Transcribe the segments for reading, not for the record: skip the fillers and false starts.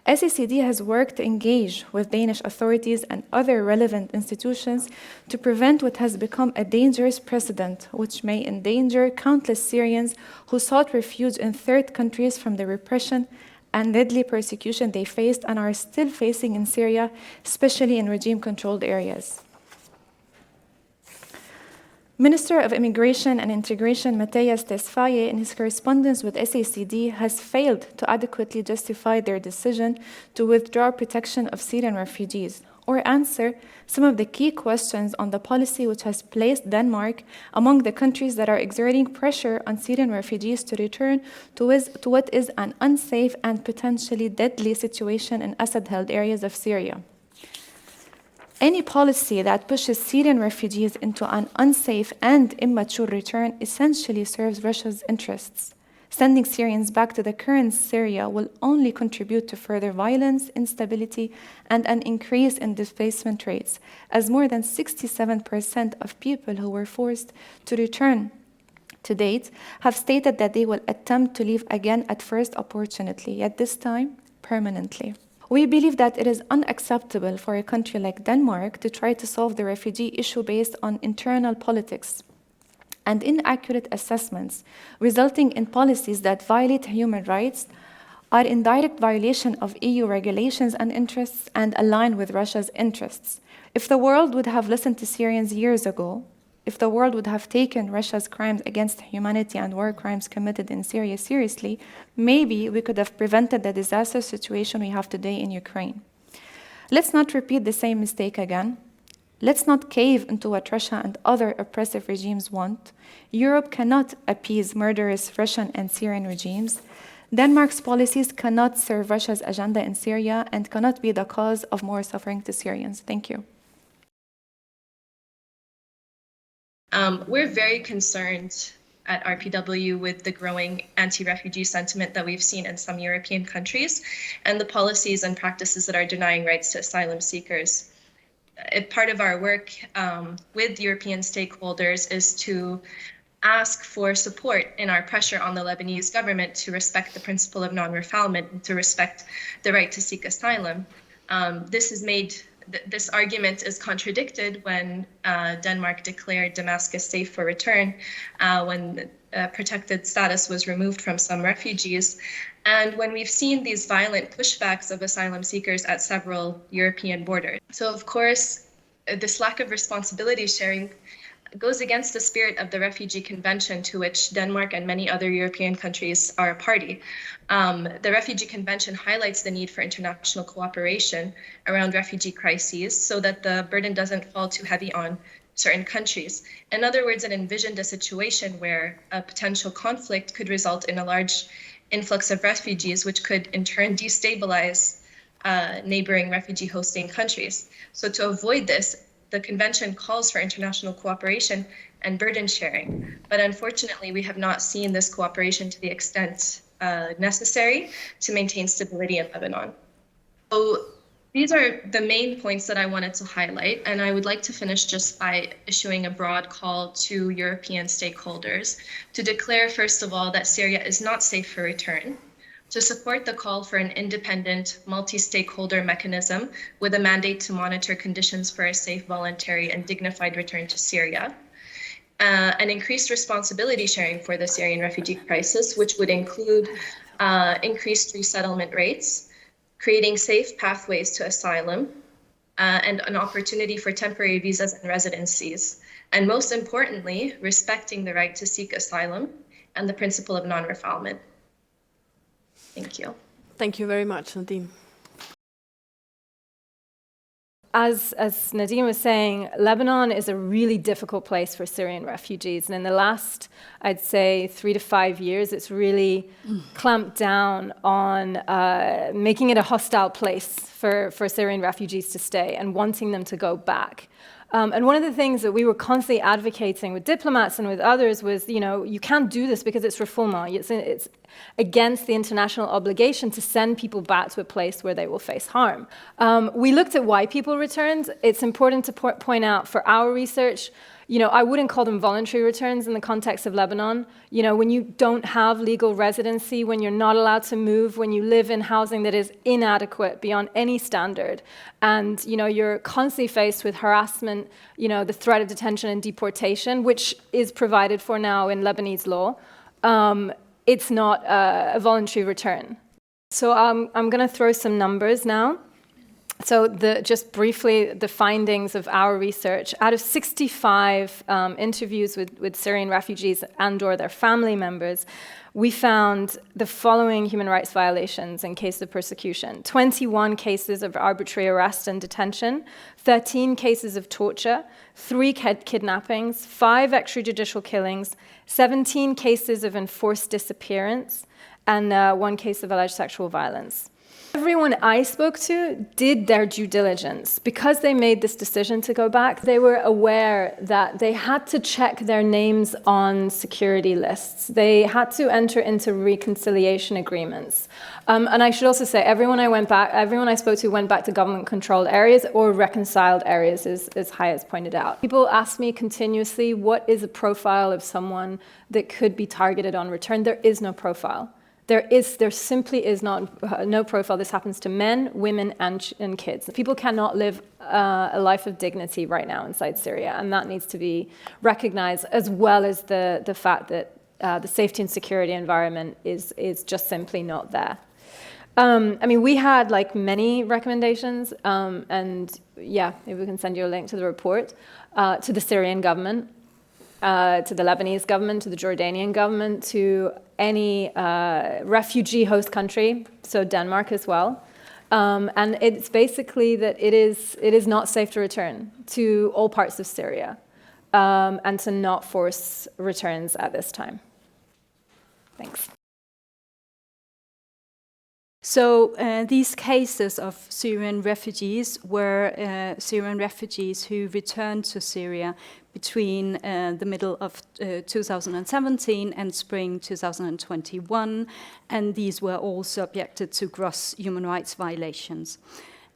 SACD has worked to engage with Danish authorities and other relevant institutions to prevent what has become a dangerous precedent, which may endanger countless Syrians who sought refuge in third countries from the repression and deadly persecution they faced and are still facing in Syria, especially in regime-controlled areas. Minister of Immigration and Integration Matthias Tesfaye, in his correspondence with SACD, has failed to adequately justify their decision to withdraw protection of Syrian refugees or answer some of the key questions on the policy which has placed Denmark among the countries that are exerting pressure on Syrian refugees to return to what is an unsafe and potentially deadly situation in Assad-held areas of Syria. Any policy that pushes Syrian refugees into an unsafe and immature return essentially serves Russia's interests. Sending Syrians back to the current Syria will only contribute to further violence, instability, and an increase in displacement rates, as more than 67% of people who were forced to return to date have stated that they will attempt to leave again at first opportunity, yet this time permanently. We believe that it is unacceptable for a country like Denmark to try to solve the refugee issue based on internal politics and inaccurate assessments, resulting in policies that violate human rights, are in direct violation of EU regulations and interests, and align with Russia's interests. If the world would have listened to Syrians years ago, if the world would have taken Russia's crimes against humanity and war crimes committed in Syria seriously, maybe we could have prevented the disastrous situation we have today in Ukraine. Let's not repeat the same mistake again. Let's not cave into what Russia and other oppressive regimes want. Europe cannot appease murderous Russian and Syrian regimes. Denmark's policies cannot serve Russia's agenda in Syria and cannot be the cause of more suffering to Syrians. Thank you. We're very concerned at RPW with the growing anti-refugee sentiment that we've seen in some European countries and the policies and practices that are denying rights to asylum seekers. Part of our work with European stakeholders is to ask for support in our pressure on the Lebanese government to respect the principle of non-refoulement and to respect the right to seek asylum. This argument is contradicted when Denmark declared Damascus safe for return, when protected status was removed from some refugees, and when we've seen these violent pushbacks of asylum seekers at several European borders. So, of course, this lack of responsibility sharing goes against the spirit of the Refugee Convention, to which Denmark and many other European countries are a party. The Refugee Convention highlights the need for international cooperation around refugee crises so that the burden doesn't fall too heavy on certain countries. In other words, it envisioned a situation where a potential conflict could result in a large influx of refugees, which could in turn destabilize neighboring refugee hosting countries. So to avoid this, the convention calls for international cooperation and burden sharing, but unfortunately we have not seen this cooperation to the extent necessary to maintain stability in Lebanon. So these are the main points that I wanted to highlight, and I would like to finish just by issuing a broad call to European stakeholders to declare, first of all, that Syria is not safe for return, to support the call for an independent, multi-stakeholder mechanism with a mandate to monitor conditions for a safe, voluntary, and dignified return to Syria, an increased responsibility sharing for the Syrian refugee crisis, which would include increased resettlement rates, creating safe pathways to asylum, and an opportunity for temporary visas and residencies, and most importantly, respecting the right to seek asylum and the principle of non-refoulement. Thank you. Thank you very much, Nadim. As Nadim was saying, Lebanon is a really difficult place for Syrian refugees. And in the last, I'd say, 3 to 5 years, it's really clamped down on making it a hostile place for Syrian refugees to stay and wanting them to go back. And one of the things that we were constantly advocating with diplomats and with others was, you can't do this because it's refoulement. It's against the international obligation to send people back to a place where they will face harm. We looked at why people returned. It's important to point out for our research, I wouldn't call them voluntary returns in the context of Lebanon. When you don't have legal residency, when you're not allowed to move, when you live in housing that is inadequate beyond any standard, and you're constantly faced with harassment, the threat of detention and deportation, which is provided for now in Lebanese law, it's not a voluntary return. So I'm going to throw some numbers now. So just briefly, the findings of our research. Out of 65 interviews with Syrian refugees and/or their family members, we found the following human rights violations in case of persecution. 21 cases of arbitrary arrest and detention, 13 cases of torture, 3 kidnappings, 5 extrajudicial killings, 17 cases of enforced disappearance, and 1 case of alleged sexual violence. Everyone I spoke to did their due diligence. Because they made this decision to go back, they were aware that they had to check their names on security lists. They had to enter into reconciliation agreements. And I should also say, everyone I spoke to went back to government-controlled areas or reconciled areas, as Hayat pointed out. People ask me continuously, what is a profile of someone that could be targeted on return? There is no profile. There simply is no profile. This happens to men, women, and kids. People cannot live a life of dignity right now inside Syria, and that needs to be recognized, as well as the fact that the safety and security environment is just simply not there. We had many recommendations, and yeah, maybe we can send you a link to the report, to the Syrian government, to the Lebanese government, to the Jordanian government, to any refugee host country, so Denmark as well. And it's basically that it is not safe to return to all parts of Syria, and to not force returns at this time. Thanks. So these cases of Syrian refugees were Syrian refugees who returned to Syria between the middle of 2017 and spring 2021, and these were all subjected to gross human rights violations.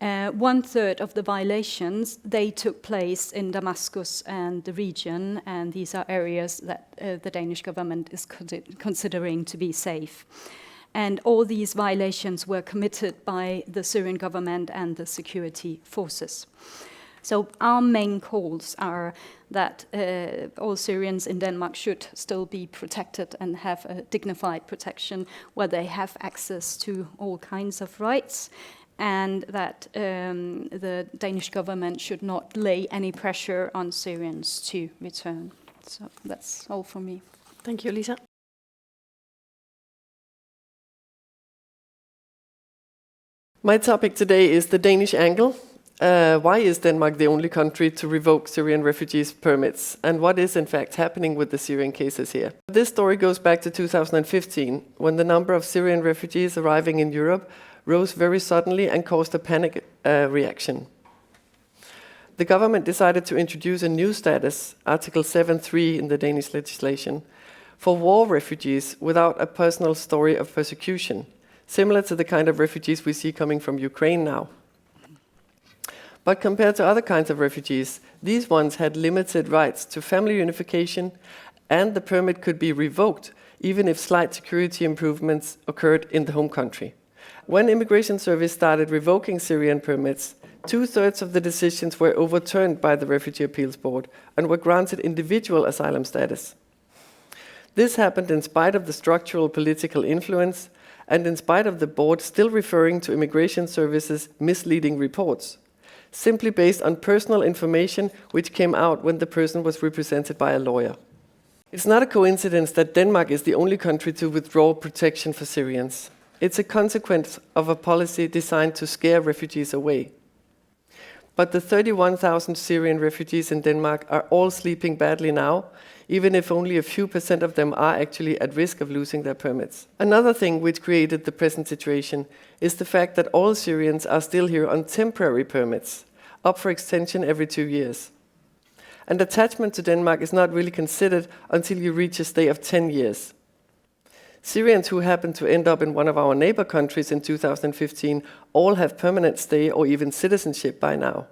1/3 of the violations, they took place in Damascus and the region, and these are areas that the Danish government is considering to be safe. And all these violations were committed by the Syrian government and the security forces. So our main calls are that all Syrians in Denmark should still be protected and have a dignified protection where they have access to all kinds of rights, and that the Danish government should not lay any pressure on Syrians to return. So that's all from me. Thank you, Lisa. My topic today is the Danish angle. Why is Denmark the only country to revoke Syrian refugees' permits? And what is in fact happening with the Syrian cases here? This story goes back to 2015, when the number of Syrian refugees arriving in Europe rose very suddenly and caused a panic reaction. The government decided to introduce a new status, Article 7.3 in the Danish legislation, for war refugees without a personal story of persecution, similar to the kind of refugees we see coming from Ukraine now. But compared to other kinds of refugees, these ones had limited rights to family unification, and the permit could be revoked even if slight security improvements occurred in the home country. When Immigration Service started revoking Syrian permits, 2/3 of the decisions were overturned by the Refugee Appeals Board and were granted individual asylum status. This happened in spite of the structural political influence and in spite of the board still referring to Immigration Service's misleading reports, simply based on personal information which came out when the person was represented by a lawyer. It's not a coincidence that Denmark is the only country to withdraw protection for Syrians. It's a consequence of a policy designed to scare refugees away. But the 31,000 Syrian refugees in Denmark are all sleeping badly now, even if only a few % of them are actually at risk of losing their permits. Another thing which created the present situation is the fact that all Syrians are still here on temporary permits, up for extension every 2 years. And attachment to Denmark is not really considered until you reach a stay of 10 years. Syrians who happen to end up in one of our neighbor countries in 2015 all have permanent stay or even citizenship by now.